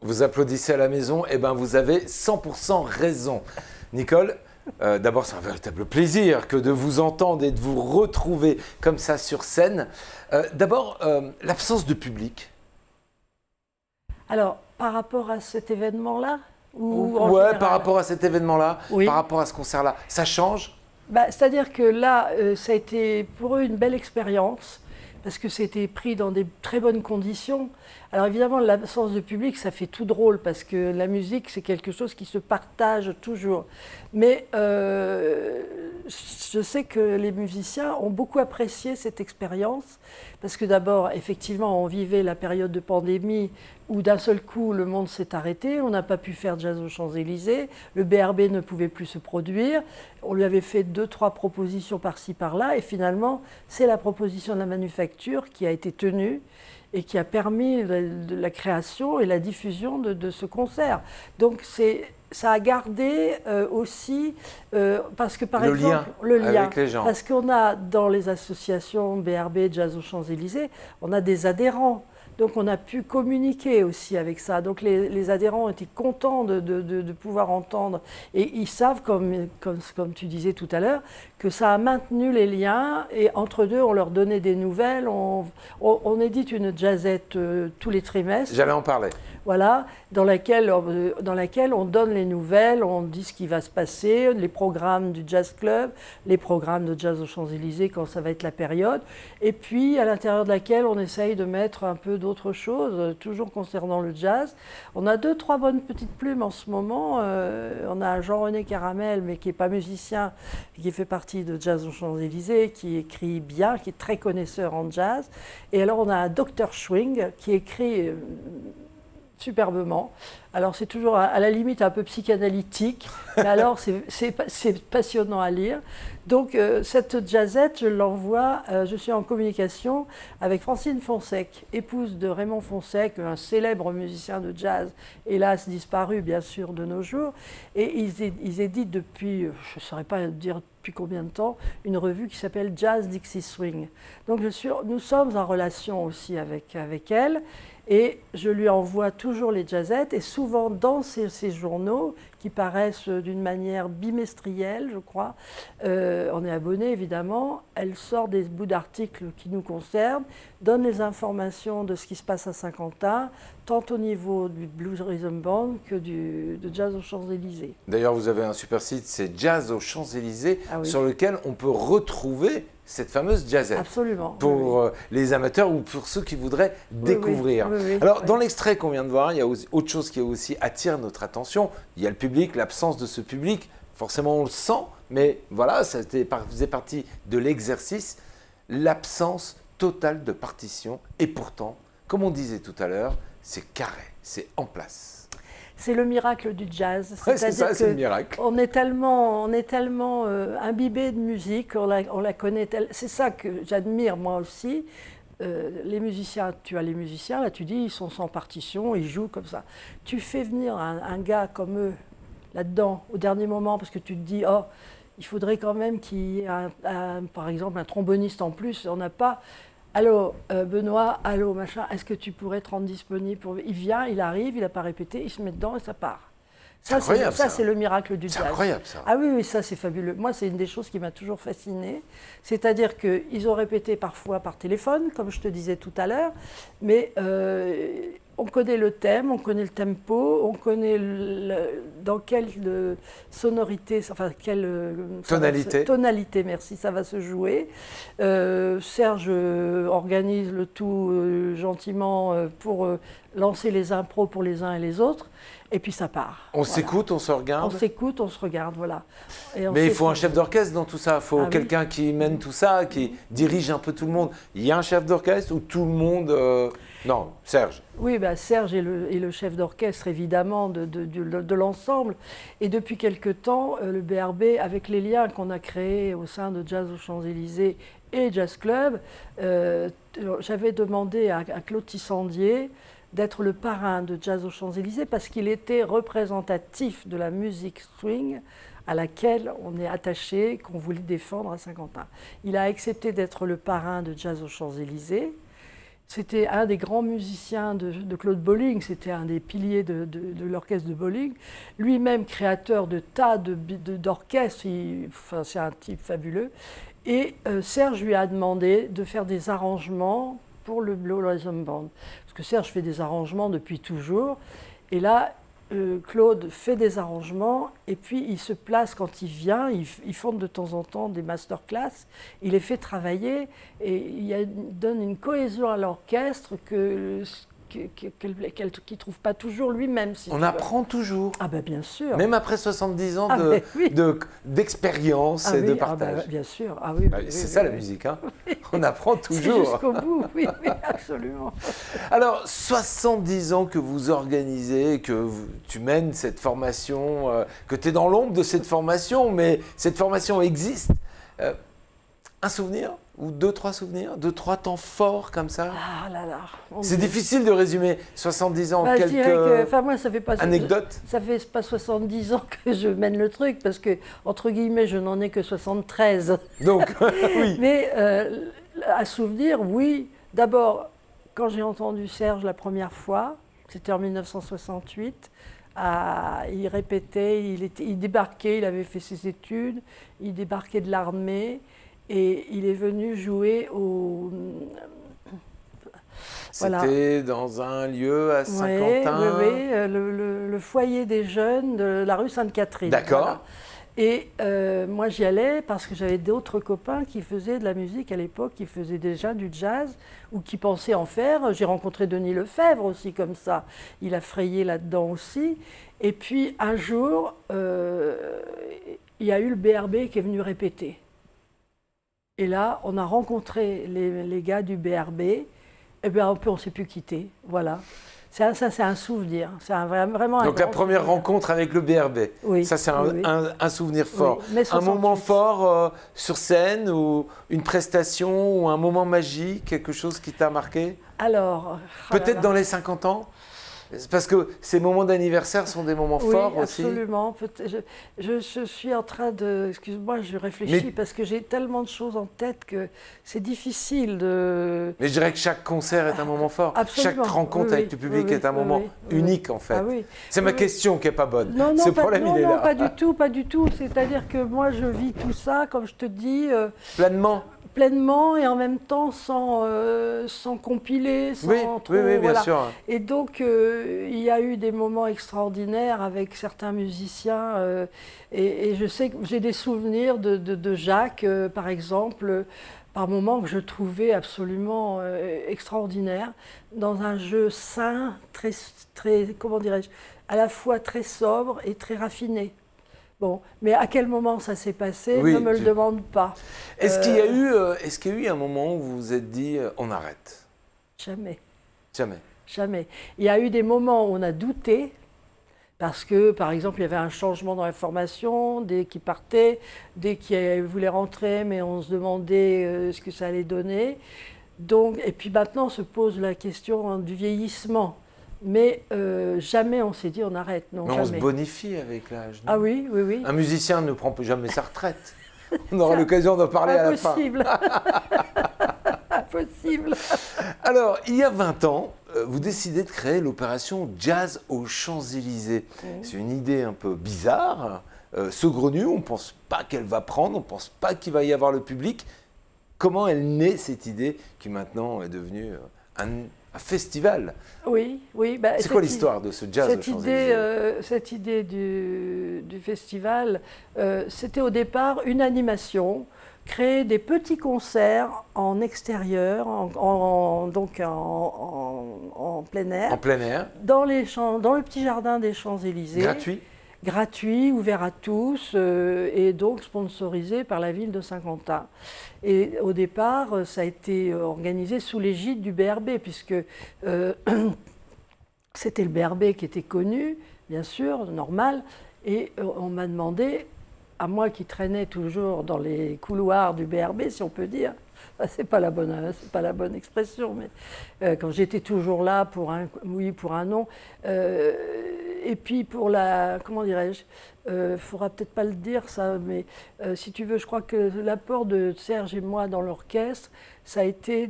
Vous applaudissez à la maison, eh ben vous avez 100% raison. Nicole, d'abord c'est un véritable plaisir que de vous entendre et de vous retrouver comme ça sur scène. D'abord, l'absence de public. Alors, par rapport à cet événement-là Ouais, par rapport à cet événement-là, oui. Par rapport à ce concert-là, ça change? C'est-à-dire que là, ça a été pour eux une belle expérience, parce que c'était pris dans des très bonnes conditions. Alors évidemment, l'absence de public, ça fait tout drôle, parce que la musique, c'est quelque chose qui se partage toujours. Mais je sais que les musiciens ont beaucoup apprécié cette expérience, parce que d'abord, effectivement, on vivait la période de pandémie, où d'un seul coup, le monde s'est arrêté, on n'a pas pu faire Jazz aux Champs-Élysées, le BRB ne pouvait plus se produire, on lui avait fait 2-3 propositions par-ci, par-là, et finalement, c'est la proposition de la Manufacture qui a été tenue et qui a permis la création et la diffusion de ce concert. Donc ça a gardé aussi, parce que par exemple, le lien avec les gens. Parce qu'on a dans les associations BRB, Jazz aux Champs-Élysées, on a des adhérents. Donc on a pu communiquer aussi avec ça. Donc les adhérents étaient contents de pouvoir entendre. Et ils savent, comme tu disais tout à l'heure, que ça a maintenu les liens. Et entre deux, on leur donnait des nouvelles. On édite une jazzette tous les trimestres. J'allais en parler. Voilà, dans laquelle on donne les nouvelles, on dit ce qui va se passer, les programmes du Jazz Club, les programmes de Jazz aux Champs-Élysées quand ça va être la période, et puis à l'intérieur de laquelle on essaye de mettre un peu d'autres choses, toujours concernant le jazz. On a 2-3 bonnes petites plumes en ce moment. On a Jean-René Caramel, mais qui n'est pas musicien, qui fait partie de Jazz aux Champs-Élysées, qui écrit bien, qui est très connaisseur en jazz. Et alors on a un Dr Schwing qui écrit superbement. Alors c'est toujours à la limite un peu psychanalytique, mais alors c'est passionnant à lire. Donc cette jazzette, je l'envoie, je suis en communication avec Francine Fonsèque, épouse de Raymond Fonsèque, un célèbre musicien de jazz, hélas disparu bien sûr de nos jours. Et ils éditent depuis, je ne saurais pas dire depuis combien de temps, une revue qui s'appelle Jazz Dixie Swing. Donc nous sommes en relation aussi avec elle. Et je lui envoie toujours les jazzettes, et souvent dans ces journaux, qui paraissent d'une manière bimestrielle, je crois, on est abonné évidemment, elle sort des bouts d'articles qui nous concernent, donne les informations de ce qui se passe à Saint-Quentin, tant au niveau du Blues Rhythm Band que de Jazz aux Champs-Élysées. D'ailleurs, vous avez un super site, c'est Jazz aux Champs-Élysées, oui. Sur lequel on peut retrouver cette fameuse jazzette. Absolument. Pour les amateurs ou pour ceux qui voudraient découvrir. Oui, alors, dans l'extrait qu'on vient de voir, il y a autre chose qui aussi attire notre attention. Il y a le public, l'absence de ce public. Forcément, on le sent, mais voilà, ça faisait partie de l'exercice. L'absence totale de partition. Et pourtant, comme on disait tout à l'heure, c'est carré, c'est en place. C'est le miracle du jazz. Ouais, c'est ça, c'est le miracle. On est tellement imbibé de musique, on la connaît. C'est ça que j'admire moi aussi. Les musiciens, tu as les musiciens, là tu dis ils sont sans partition, ils jouent comme ça. Tu fais venir un gars comme eux là-dedans au dernier moment parce que tu te dis oh il faudrait quand même qu'il y ait par exemple un tromboniste en plus. On n'a pas. Allô, Benoît, allô, machin, est-ce que tu pourrais te rendre disponible pour... Il vient, il arrive, il n'a pas répété, il se met dedans et ça part. Ça, c'est le miracle du jazz. C'est incroyable, ça. Ah oui, ça, c'est fabuleux. Moi, c'est une des choses qui m'a toujours fascinée. C'est-à-dire qu'ils ont répété parfois par téléphone, comme je te disais tout à l'heure, mais on connaît le thème, on connaît le tempo, on connaît dans quelle sonorité, enfin quelle tonalité, merci, ça va se jouer. Serge organise le tout gentiment pour lancer les impros pour les uns et les autres, et puis ça part. On s'écoute, on se regarde. On s'écoute, on se regarde, voilà. Mais il faut un chef d'orchestre dans tout ça, il faut quelqu'un qui mène tout ça, qui dirige un peu tout le monde. Il y a un chef d'orchestre ou tout le monde... Non, Serge. Oui, bah Serge est le chef d'orchestre, évidemment, de l'ensemble. Et depuis quelque temps, le BRB, avec les liens qu'on a créés au sein de Jazz aux Champs-Élysées et Jazz Club, j'avais demandé à Claude Tissandier d'être le parrain de Jazz aux Champs-Élysées parce qu'il était représentatif de la musique swing à laquelle on est attaché, qu'on voulait défendre à Saint-Quentin. Il a accepté d'être le parrain de Jazz aux Champs-Élysées. C'était un des grands musiciens de Claude Bolling, c'était un des piliers de l'orchestre de Bolling, lui-même créateur de tas d'orchestres, enfin, c'est un type fabuleux. Et Serge lui a demandé de faire des arrangements pour le Blue Horizon Band. Parce que Serge fait des arrangements depuis toujours. Et là, Claude fait des arrangements et puis il se place quand il vient, il fonde de temps en temps des masterclass, il les fait travailler et il donne une cohésion à l'orchestre qu'il ne trouve pas toujours lui-même. Si On apprend toujours. Ah ben bien sûr. Même après 70 ans oui. d'expérience et de partage. Bien sûr. Ah, oui, c'est ça la musique, hein. On apprend toujours. Jusqu'au bout, oui, absolument. Alors, 70 ans que vous organisez, tu mènes cette formation, que tu es dans l'ombre de cette formation, mais cette formation existe. Un souvenir ou deux, trois souvenirs, deux, trois temps forts comme ça? Ah là là. C'est difficile de résumer 70 ans, je dirais que, moi, ça fait pas anecdotes. Ça fait pas 70 ans que je mène le truc parce que, entre guillemets, je n'en ai que 73. Donc, oui. Mais à souvenir, oui. D'abord, quand j'ai entendu Serge la première fois, c'était en 1968, il répétait, il débarquait, il avait fait ses études, il débarquait de l'armée. Et il est venu jouer au... C'était dans un lieu à Saint-Quentin. Oui, le foyer des jeunes de la rue Sainte-Catherine. D'accord. Voilà. Et moi, j'y allais parce que j'avais d'autres copains qui faisaient de la musique à l'époque, qui faisaient déjà du jazz ou qui pensaient en faire. J'ai rencontré Denis Lefebvre aussi comme ça. Il a frayé là-dedans aussi. Et puis, un jour, il y a eu le BRB qui est venu répéter. Et là, on a rencontré les gars du BRB, et bien on ne s'est plus quitté, voilà. Ça, c'est un souvenir, c'est vraiment un Donc la première souvenir. Rencontre avec le BRB, oui, ça c'est un souvenir fort. Oui, un moment fort sur scène, ou une prestation, ou un moment magique, quelque chose qui t'a marqué? Alors, peut-être dans les 50 ans? Parce que ces moments d'anniversaire sont des moments forts aussi. Oui, absolument. Je suis en train de... Excuse-moi, je réfléchis parce que j'ai tellement de choses en tête que c'est difficile de... Mais je dirais que chaque concert est un moment fort. Absolument. Chaque rencontre avec le public est un moment unique en fait. Ah, oui. C'est ma question qui n'est pas bonne. Non, Ce problème, il est là. pas du tout, pas du tout. C'est-à-dire que moi, je vis tout ça, comme je te dis... pleinement et en même temps sans compiler, sans trop... Oui, bien sûr. Et donc, il y a eu des moments extraordinaires avec certains musiciens et je sais que j'ai des souvenirs de Jacques, par exemple, par moments que je trouvais absolument extraordinaire, dans un jeu sain, très comment dirais-je, à la fois très sobre et très raffiné. Bon, mais à quel moment ça s'est passé, ne me le demande pas. Est-ce qu'il y a eu un moment où vous vous êtes dit on arrête? Jamais. Jamais. Jamais. Il y a eu des moments où on a douté, parce que, par exemple, il y avait un changement dans la formation, dès qui partait, dès qui voulait rentrer, mais on se demandait ce que ça allait donner. Donc, et puis maintenant se pose la question du vieillissement. Mais jamais on s'est dit on arrête, non, mais jamais. On se bonifie avec l'âge. Ah oui, oui, oui. Un musicien ne prend jamais sa retraite. On aura l'occasion d'en parler à la fin. Impossible. Impossible. Alors, il y a 20 ans, vous décidez de créer l'opération Jazz aux Champs-Élysées. C'est une idée un peu bizarre, saugrenue, on ne pense pas qu'elle va prendre, on ne pense pas qu'il va y avoir le public. Comment elle naît cette idée qui maintenant est devenue un festival? Oui, oui. Bah, c'est quoi l'histoire de ce Jazz aux Champs-Élysées? Cette idée du festival, c'était au départ une animation, créer des petits concerts en extérieur, donc en plein air. En plein air. Dans le petit jardin des Champs-Élysées. Gratuit? Gratuit, ouvert à tous et donc sponsorisé par la ville de Saint-Quentin. Et au départ, ça a été organisé sous l'égide du BRB, puisque c'était le BRB qui était connu, bien sûr, normal, et on m'a demandé, à moi qui traînais toujours dans les couloirs du BRB, si on peut dire, c'est pas la bonne expression, mais quand j'étais toujours là pour un oui, pour un non, et puis pour la, comment dirais-je, faudra peut-être pas le dire ça, mais si tu veux, je crois que l'apport de Serge et moi dans l'orchestre, ça a été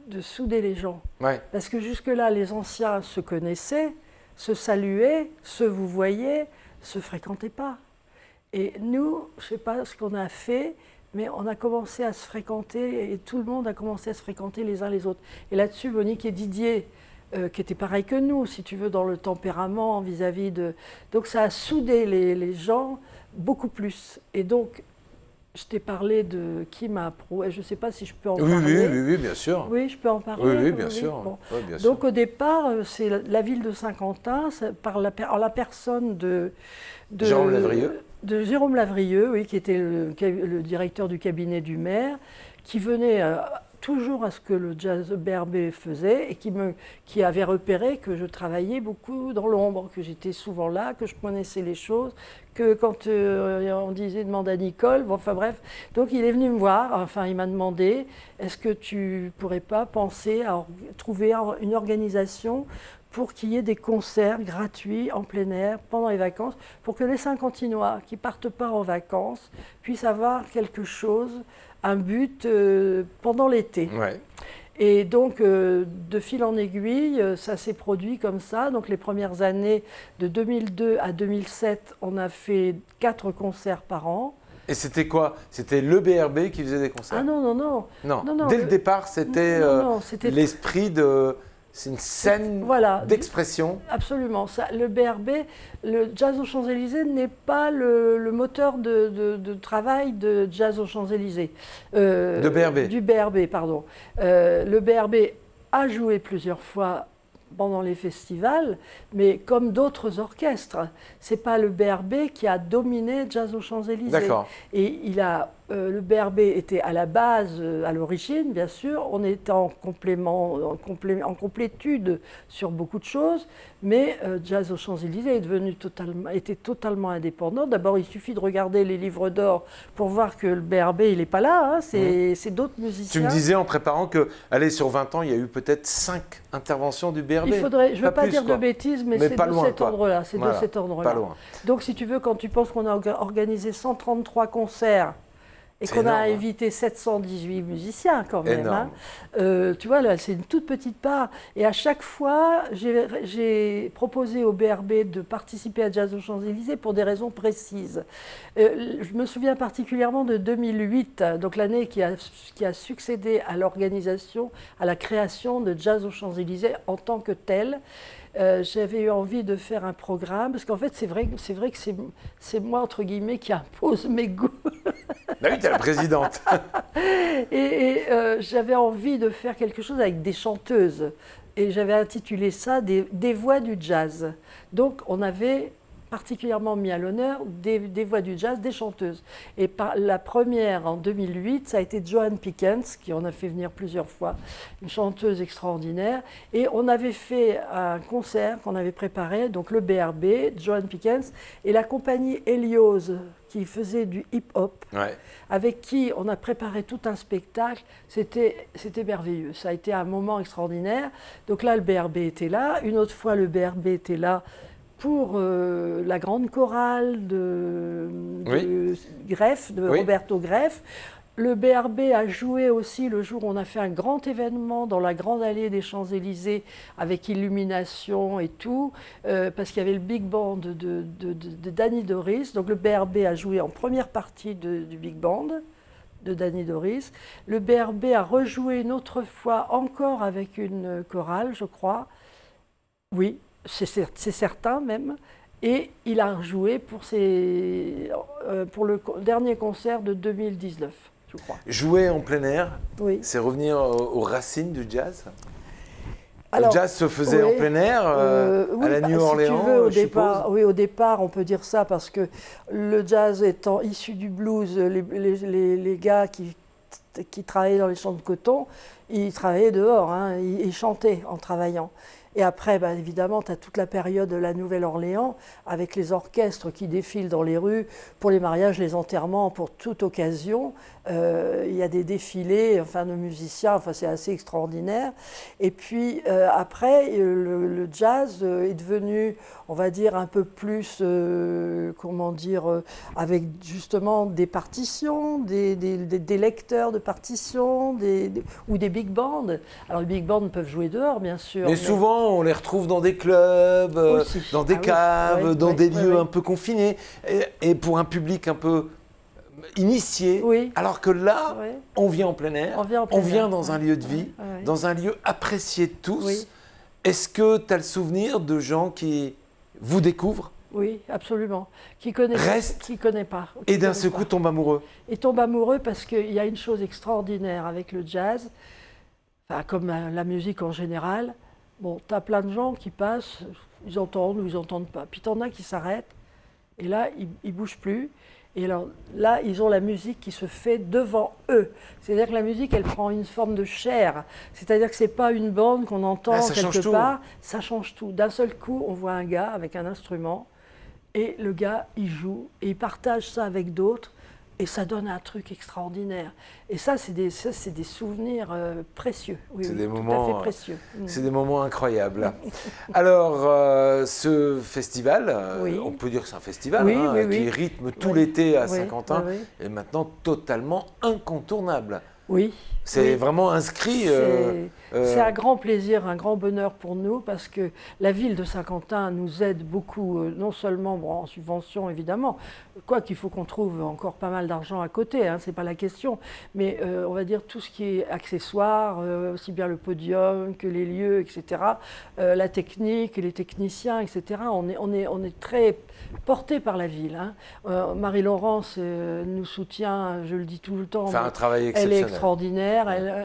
de souder les gens. Ouais. Parce que jusque-là, les anciens se connaissaient, se saluaient, se vous voyaient, se fréquentaient pas. Et nous, je ne sais pas ce qu'on a fait, mais on a commencé à se fréquenter et tout le monde a commencé à se fréquenter les uns les autres. Et là-dessus, Monique et Didier, qui étaient pareils que nous, si tu veux, dans le tempérament vis-à-vis de... Donc ça a soudé les gens beaucoup plus. Et donc, je t'ai parlé de Kim Apro, et je ne sais pas si je peux en parler. Oui, bien sûr. Oui, je peux en parler. Oui, bien sûr. Bon. Oui, bien sûr. Donc au départ, c'est la ville de Saint-Quentin, en la personne de Jérôme Lavrieux. De Jérôme Lavrieux, oui, qui était le directeur du cabinet du maire, qui venait toujours à ce que le jazz BRB faisait et qui avait repéré que je travaillais beaucoup dans l'ombre, que j'étais souvent là, que je connaissais les choses, que quand on disait demande à Nicole, bon, enfin bref, donc il est venu me voir, enfin il m'a demandé, est-ce que tu pourrais pas penser à trouver une organisation pour qu'il y ait des concerts gratuits en plein air pendant les vacances, pour que les Saint-Quentinois qui ne partent pas en vacances puissent avoir quelque chose, un but pendant l'été. Ouais. Et donc, de fil en aiguille, ça s'est produit comme ça. Donc, les premières années, de 2002 à 2007, on a fait 4 concerts par an. Et c'était quoi? C'était le BRB qui faisait des concerts? Ah non, non, non. Non. Dès le départ, c'était l'esprit de... C'est une scène d'expression. Absolument. Ça, le BRB, le Jazz aux Champs-Élysées n'est pas le moteur de travail de Jazz aux Champs-Élysées. De BRB. Du BRB, pardon. Le BRB a joué plusieurs fois pendant les festivals, mais comme d'autres orchestres. Ce n'est pas le BRB qui a dominé Jazz aux Champs-Élysées. D'accord. Et le BRB était à la base, à l'origine, bien sûr. On était en complétude sur beaucoup de choses, mais Jazz aux Champs-Élysées était totalement indépendant. D'abord, il suffit de regarder les livres d'or pour voir que le BRB, il n'est pas là. Hein. C'est d'autres musiciens. Tu me disais en préparant que, allez, sur 20 ans, il y a eu peut-être 5 interventions du BRB. Je ne veux pas dire de bêtises, mais c'est de cet ordre-là. C'est de cet ordre-là. Pas loin. Donc, si tu veux, quand tu penses qu'on a organisé 133 concerts et qu'on a invité 718 musiciens quand même, hein, tu vois, là, c'est une toute petite part. Et à chaque fois, j'ai proposé au BRB de participer à Jazz aux Champs-Élysées pour des raisons précises. Je me souviens particulièrement de 2008, donc l'année qui a succédé à l'organisation, à la création de Jazz aux Champs-Élysées en tant que telle. J'avais eu envie de faire un programme, parce qu'en fait, c'est vrai que c'est moi, entre guillemets, qui impose mes goûts. Bah oui, t'es la présidente. et j'avais envie de faire quelque chose avec des chanteuses. Et j'avais intitulé ça des voix du jazz. Donc, on avait particulièrement mis à l'honneur des voix du jazz, des chanteuses. Et la première, en 2008, ça a été Joan Pickens, qui en a fait venir plusieurs fois, une chanteuse extraordinaire. Et on avait fait un concert qu'on avait préparé, donc le BRB, Joan Pickens, et la compagnie Helios, qui faisait du hip-hop, avec qui on a préparé tout un spectacle. C'était merveilleux. Ça a été un moment extraordinaire. Donc là, le BRB était là. Une autre fois, le BRB était là pour la grande chorale de Greff, de Roberto Greff. Le BRB a joué aussi le jour où on a fait un grand événement dans la grande allée des Champs-Élysées avec illumination et tout, parce qu'il y avait le big band de Danny Doris. Donc le BRB a joué en première partie du big band de Danny Doris. Le BRB a rejoué une autre fois encore avec une chorale, je crois. Oui. C'est certain même, et il a rejoué pour le dernier concert de 2019, je crois. Jouer en plein air, c'est revenir aux racines du jazz? Le jazz se faisait en plein air, à la New Orleans, si tu veux, au départ, on peut dire ça, parce que le jazz étant issu du blues, les gars qui travaillaient dans les champs de coton, ils travaillaient dehors, hein, ils chantaient en travaillant. Et après, bah, évidemment, tu as toute la période de la Nouvelle-Orléans, avec les orchestres qui défilent dans les rues pour les mariages, les enterrements, pour toute occasion. Il y a des défilés enfin, de musiciens, enfin, c'est assez extraordinaire. Et puis après, le jazz est devenu, on va dire, un peu plus, comment dire, avec justement des partitions, des lecteurs de partitions, ou des big bands. Alors les big bands peuvent jouer dehors, bien sûr. Mais souvent, on les retrouve dans des clubs, dans des caves, oui, dans des lieux un peu confinés, et pour un public un peu initié. Oui. Alors que là, on vient en plein air, on vient dans un lieu de vie, dans un lieu apprécié de tous. Oui. Est-ce que tu as le souvenir de gens qui vous découvrent? Oui, absolument. Qui connaît pas. Et d'un seul coup tombent amoureux. Et tombent amoureux parce qu'il y a une chose extraordinaire avec le jazz, enfin, comme la musique en général. Bon, tu as plein de gens qui passent, ils entendent ou ils n'entendent pas. Puis tu en as qui s'arrêtent, et là, ils ne bougent plus. Et alors là, ils ont la musique qui se fait devant eux. C'est-à-dire que la musique, elle prend une forme de chair. C'est-à-dire que ce n'est pas une bande qu'on entend quelque part. Ça change tout. D'un seul coup, on voit un gars avec un instrument, et le gars, il joue, et il partage ça avec d'autres, et ça donne un truc extraordinaire. Et ça, c'est des souvenirs précieux. Oui, c'est oui, des tout moments, à fait précieux. C'est des moments incroyables. Alors, ce festival, on peut dire que c'est un festival qui rythme tout l'été à Saint-Quentin, est maintenant totalement incontournable. Oui. C'est vraiment inscrit. C'est un grand plaisir, un grand bonheur pour nous parce que la ville de Saint-Quentin nous aide beaucoup, non seulement en subvention évidemment, quoi qu'il faut qu'on trouve encore pas mal d'argent à côté, hein, c'est pas la question, mais on va dire tout ce qui est accessoires, aussi bien le podium que les lieux, etc., la technique, les techniciens, etc. On est très porté par la ville. Hein. Marie-Laurence nous soutient, je le dis tout le temps. Fait un travail exceptionnel. Elle est extraordinaire.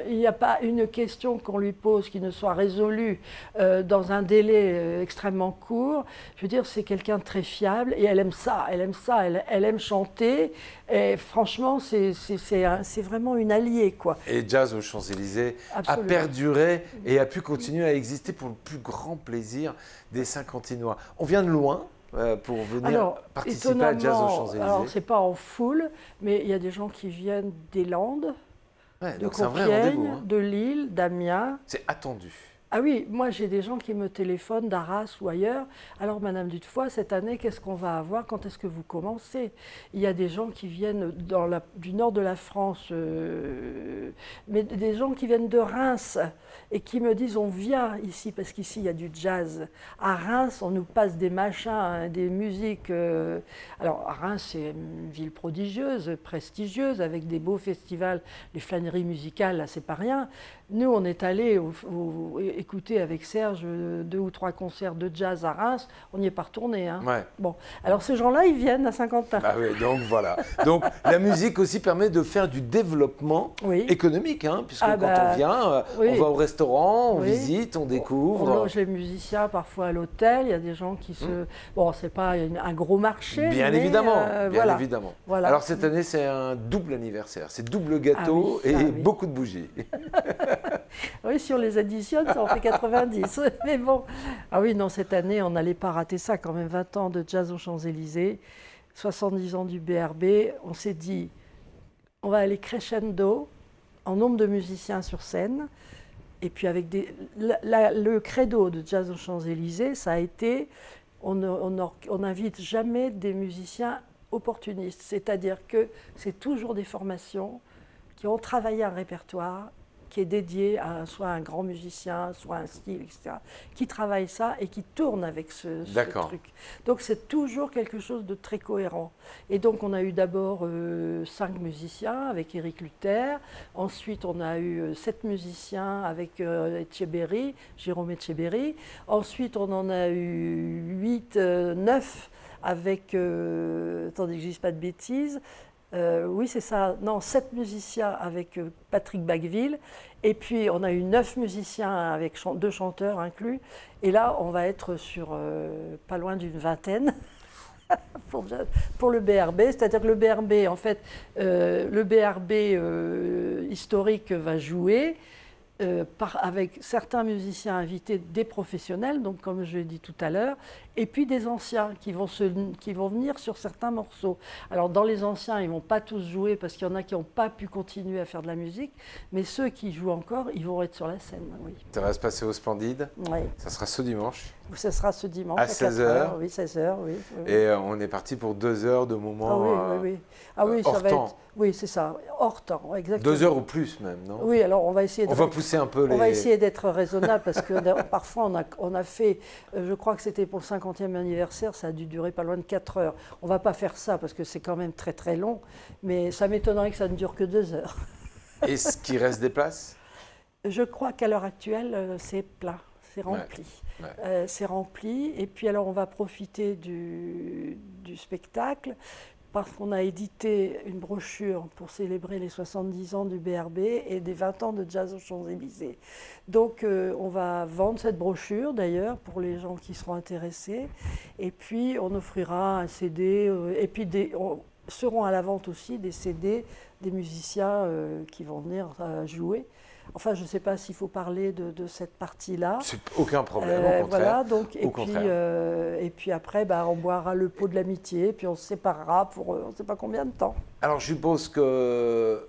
Il n'y a pas une question qu'on lui pose qui ne soit résolue dans un délai extrêmement court. Je veux dire, c'est quelqu'un de très fiable et elle aime ça. Elle aime chanter. Et franchement, c'est vraiment une alliée, quoi. Et Jazz aux Champs-Élysées a perduré et a pu continuer à exister pour le plus grand plaisir des Saint-Quentinois. On vient de loin. Pour venir participer à Jazz aux Champs-Élysées. Alors, c'est pas en foule, mais il y a des gens qui viennent des Landes, de Compiègne, de Lille, d'Amiens. C'est attendu. Ah oui, moi j'ai des gens qui me téléphonent d'Arras ou ailleurs. Alors Madame Dutefoy, cette année, qu'est-ce qu'on va avoir? Quand est-ce que vous commencez? Il y a des gens qui viennent du nord de la France, mais des gens qui viennent de Reims et qui me disent on vient ici parce qu'ici il y a du jazz. À Reims, on nous passe des machins, hein, des musiques. Alors à Reims, c'est une ville prodigieuse, prestigieuse, avec des beaux festivals. Les flâneries musicales, là, c'est pas rien. Nous, on est allés écouter avec Serge 2 ou 3 concerts de jazz à Reims. On n'y est pas retourné. Hein. Ouais. Bon, alors ces gens-là, ils viennent à Saint-Quentin. Ah oui, donc voilà. Donc la musique aussi permet de faire du développement économique, hein, puisque quand on vient, on va au restaurant, on visite, on découvre. On loge les musiciens parfois à l'hôtel. Il y a des gens qui se. Bon, c'est pas un gros marché. Bien mais, évidemment, voilà. évidemment. Voilà. Alors cette année, c'est un double anniversaire. C'est double gâteau et beaucoup de bougies. Oui, si on les additionne, ça en fait 90. Mais bon, ah oui, non, cette année, on n'allait pas rater ça quand même. 20 ans de Jazz aux Champs-Élysées, 70 ans du BRB. On s'est dit, on va aller crescendo en nombre de musiciens sur scène. Et puis avec le credo de Jazz aux Champs-Élysées, ça a été, on n'invite jamais des musiciens opportunistes. C'est-à-dire que c'est toujours des formations qui ont travaillé un répertoire qui est dédié à soit un grand musicien, soit un style, etc., qui travaille ça et qui tourne avec ce truc. Donc c'est toujours quelque chose de très cohérent. Et donc on a eu d'abord 5 musiciens avec Éric Luther, ensuite on a eu 7 musiciens avec Jérôme Etcheberry, ensuite on en a eu 8, 9 avec, attendez que je ne dise pas de bêtises, oui, c'est ça. Non, 7 musiciens avec Patrick Bacqueville. Et puis, on a eu 9 musiciens avec 2 chanteurs inclus. Et là, on va être sur pas loin d'une vingtaine pour le BRB. C'est-à-dire que le BRB, en fait, le BRB historique va jouer. avec certains musiciens invités, des professionnels, donc comme je l'ai dit tout à l'heure, et puis des anciens qui vont venir sur certains morceaux. Alors dans les anciens, ils ne vont pas tous jouer parce qu'il y en a qui n'ont pas pu continuer à faire de la musique, mais ceux qui jouent encore, ils vont être sur la scène. Oui. Ça va se passer au Splendide. Oui. Ça sera ce dimanche. Ça sera ce dimanche à 16h. Oui, 16h, oui. Et on est parti pour 2 heures de moments ça va temps. être... Oui, c'est ça, hors temps, exactement. 2 heures ou plus même, non? Oui, alors on va essayer va pousser un peu On va essayer d'être raisonnable parce que parfois on a fait, je crois que c'était pour le 50e anniversaire, ça a dû durer pas loin de 4 heures. On ne va pas faire ça parce que c'est quand même très très long, mais ça m'étonnerait que ça ne dure que 2 heures. Est-ce qu'il reste des places? Je crois qu'à l'heure actuelle, c'est plein, c'est rempli. Ouais. C'est rempli, et puis alors on va profiter du spectacle parce qu'on a édité une brochure pour célébrer les 70 ans du BRB et des 20 ans de Jazz aux Champs-Élysées. Donc on va vendre cette brochure d'ailleurs pour les gens qui seront intéressés, et puis on offrira un CD, et puis seront à la vente aussi des CD des musiciens qui vont venir jouer. Enfin, je ne sais pas s'il faut parler de cette partie-là. C'est aucun problème, au contraire. Voilà, donc, et puis après, on boira le pot de l'amitié, puis on se séparera pour on ne sait pas combien de temps. Alors, je suppose que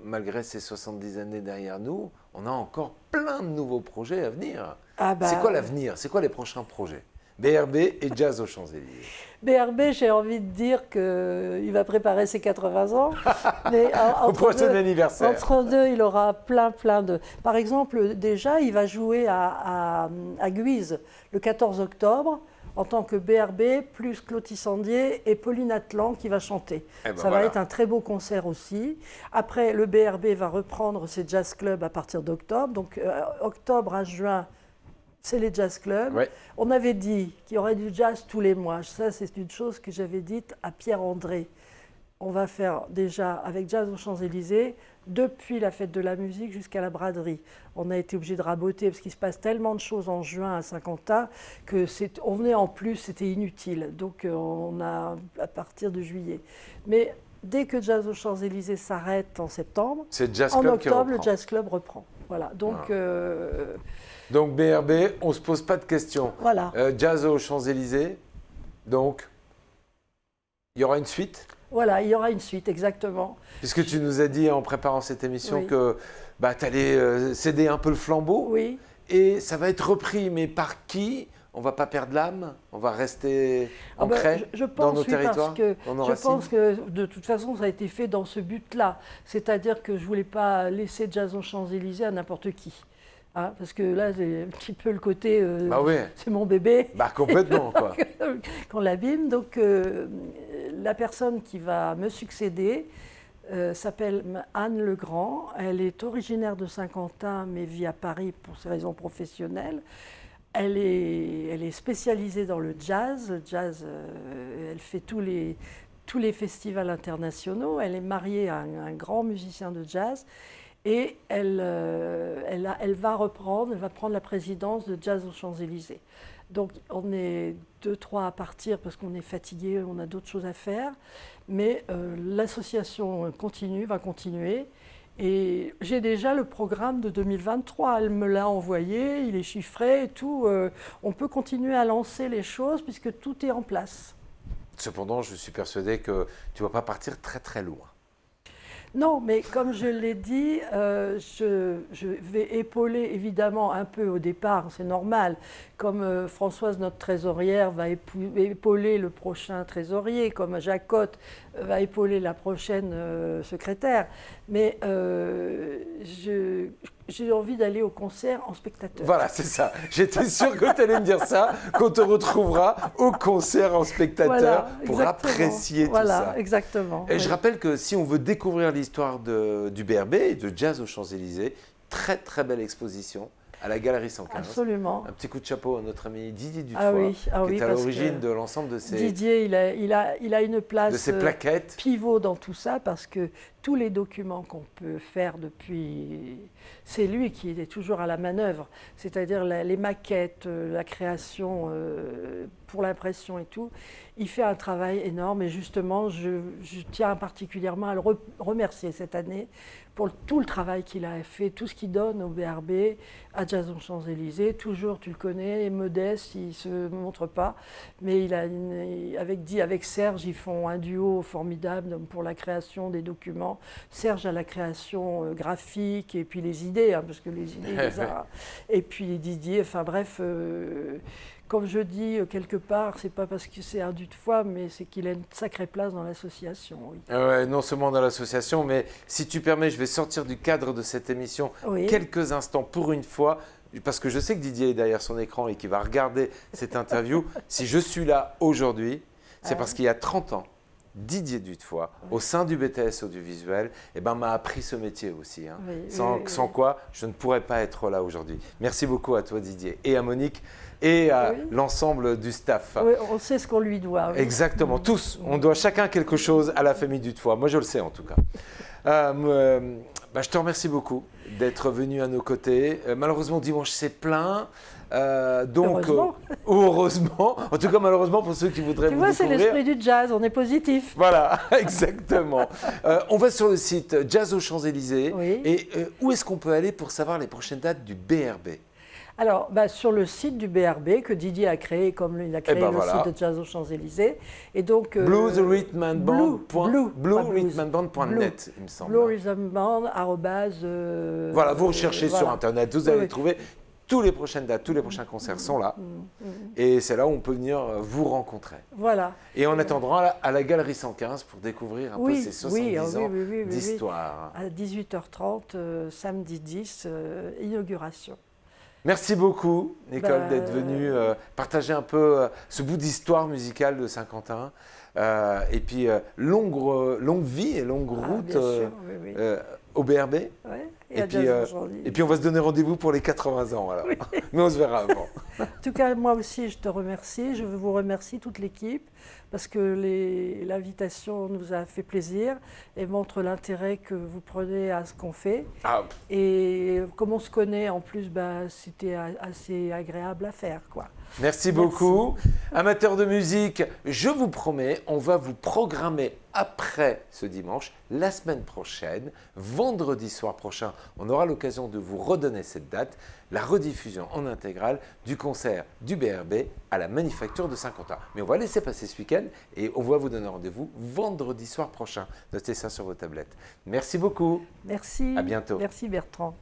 malgré ces 70 années derrière nous, on a encore plein de nouveaux projets à venir. C'est quoi l'avenir? C'est quoi les prochains projets? BRB et Jazz aux Champs-Élysées. BRB, j'ai envie de dire qu'il va préparer ses 80 ans. Mais au prochain anniversaire. Entre deux, il aura plein de... Par exemple, déjà, il va jouer à Guise le 14 octobre en tant que BRB, plus Claude Tissandier et Pauline Atlan qui va chanter. Ça va être un très beau concert aussi. Après, le BRB va reprendre ses jazz clubs à partir d'octobre. Donc, octobre à juin, c'est les jazz clubs. Ouais. On avait dit qu'il y aurait du jazz tous les mois. Ça, c'est une chose que j'avais dite à Pierre-André. On va faire déjà avec Jazz aux Champs-Élysées, depuis la fête de la musique jusqu'à la braderie. On a été obligé de raboter parce qu'il se passe tellement de choses en juin à Saint-Quentin que on venait en plus, c'était inutile. Donc on a à partir de juillet. Mais dès que Jazz aux Champs-Élysées s'arrête en septembre, en octobre, le Jazz Club reprend. Voilà. Donc... Donc BRB, on ne se pose pas de questions. Voilà. Jazz aux Champs-Élysées, donc il y aura une suite? Voilà, il y aura une suite, exactement. Puisque tu nous as dit en préparant cette émission que tu allais céder un peu le flambeau. Oui. Et ça va être repris, mais par qui? On ne va pas perdre l'âme? On va rester ancré dans nos territoires? Je pense que de toute façon, ça a été fait dans ce but-là. C'est-à-dire que je ne voulais pas laisser Jazz aux Champs-Élysées à n'importe qui. Hein, parce que là, c'est un petit peu le côté, c'est mon bébé. Complètement, quoi. Qu'on l'abîme. Donc, la personne qui va me succéder s'appelle Anne Legrand. Elle est originaire de Saint-Quentin, mais vit à Paris pour ses raisons professionnelles. Elle est spécialisée dans le jazz. Elle fait tous les festivals internationaux. Elle est mariée à un grand musicien de jazz. Et elle va prendre la présidence de Jazz aux Champs-Élysées. Donc on est 2-3 à partir parce qu'on est fatigué, on a d'autres choses à faire. Mais l'association va continuer. Et j'ai déjà le programme de 2023, elle me l'a envoyé, il est chiffré et tout. On peut continuer à lancer les choses puisque tout est en place. Cependant, je suis persuadé que tu ne vas pas partir très très loin. Non, mais comme je l'ai dit, je vais épauler évidemment un peu au départ, c'est normal, comme Françoise, notre trésorière, va épauler le prochain trésorier, comme Jacotte va épauler la prochaine secrétaire. Mais j'ai envie d'aller au concert en spectateur. Voilà, c'est ça. J'étais sûr que tu allais me dire ça, qu'on te retrouvera au concert en spectateur pour apprécier tout ça. Voilà, exactement. Et je rappelle que si on veut découvrir l'histoire du BRB et de Jazz aux Champs-Élysées, très très belle exposition à la Galerie 115. Absolument. Un petit coup de chapeau à notre ami Didier Dutoit, qui est à l'origine de l'ensemble de ces... Didier, il a une place de ces plaquettes. Pivot dans tout ça, parce que tous les documents qu'on peut faire depuis... C'est lui qui est toujours à la manœuvre, c'est-à-dire les maquettes, la création pour l'impression et tout. Il fait un travail énorme et justement, je tiens particulièrement à le remercier cette année pour tout le travail qu'il a fait, tout ce qu'il donne au BRB, à Jazz aux Champs-Élysées. Toujours, tu le connais, modeste, il ne se montre pas, mais avec Serge, ils font un duo formidable pour la création des documents. Serge a la création graphique et puis les idées, hein, parce que les idées, il les a. Et puis Didier, enfin bref, comme je dis quelque part, c'est pas parce que c'est un dû de foi, mais c'est qu'il a une sacrée place dans l'association. Oui. Ouais, non seulement dans l'association, mais si tu permets, je vais sortir du cadre de cette émission quelques instants pour une fois, parce que je sais que Didier est derrière son écran et qu'il va regarder cette interview. Si je suis là aujourd'hui, c'est parce qu'il y a 30 ans, Didier Dutefoy, au sein du BTS audiovisuel, m'a appris ce métier aussi. Hein. Sans quoi, je ne pourrais pas être là aujourd'hui. Merci beaucoup à toi Didier et à Monique et à l'ensemble du staff. Oui, on sait ce qu'on lui doit. Oui. Exactement, tous. On doit chacun quelque chose à la famille Dutefoy. Moi, je le sais en tout cas. Je te remercie beaucoup d'être venu à nos côtés. Malheureusement, dimanche, c'est plein. Heureusement. En tout cas, malheureusement, pour ceux qui voudraient vous découvrir. Tu vois, c'est l'esprit du jazz, on est positif. Voilà, exactement. On va sur le site Jazz aux Champs-Élysées. Oui. Et où est-ce qu'on peut aller pour savoir les prochaines dates du BRB? Alors, sur le site du BRB que Didier a créé, comme il a créé site de Jazz aux Champs-Élysées. Et donc, bluesrhythmandband.net, il me semble. Bluesrhythmandband, voilà, vous recherchez sur Internet, vous allez trouver toutes les prochaines dates, tous les prochains concerts sont là. Et c'est là où on peut venir vous rencontrer. Voilà. Et on attendra à la Galerie 115 pour découvrir un peu ces 70 ans d'histoire. À 18h30, samedi 10, inauguration. Merci beaucoup, Nicole, d'être venue partager un peu ce bout d'histoire musicale de Saint-Quentin. Et puis, longue vie et longue route au BRB. Et puis, on va se donner rendez-vous pour les 80 ans. Alors. Oui. Mais on se verra avant. En tout cas, moi aussi, je te remercie. Je vous remercie, toute l'équipe, parce que l'invitation nous a fait plaisir et montre l'intérêt que vous prenez à ce qu'on fait. Et comme on se connaît, en plus, c'était assez agréable à faire, quoi. Merci beaucoup. Amateurs de musique, je vous promets, on va vous programmer après ce dimanche, la semaine prochaine, vendredi soir prochain, on aura l'occasion de vous redonner cette date, la rediffusion en intégrale du concert du BRB à la Manufacture de Saint-Quentin. Mais on va laisser passer ce week-end et on va vous donner rendez-vous vendredi soir prochain. Notez ça sur vos tablettes. Merci beaucoup. Merci. À bientôt. Merci Bertrand.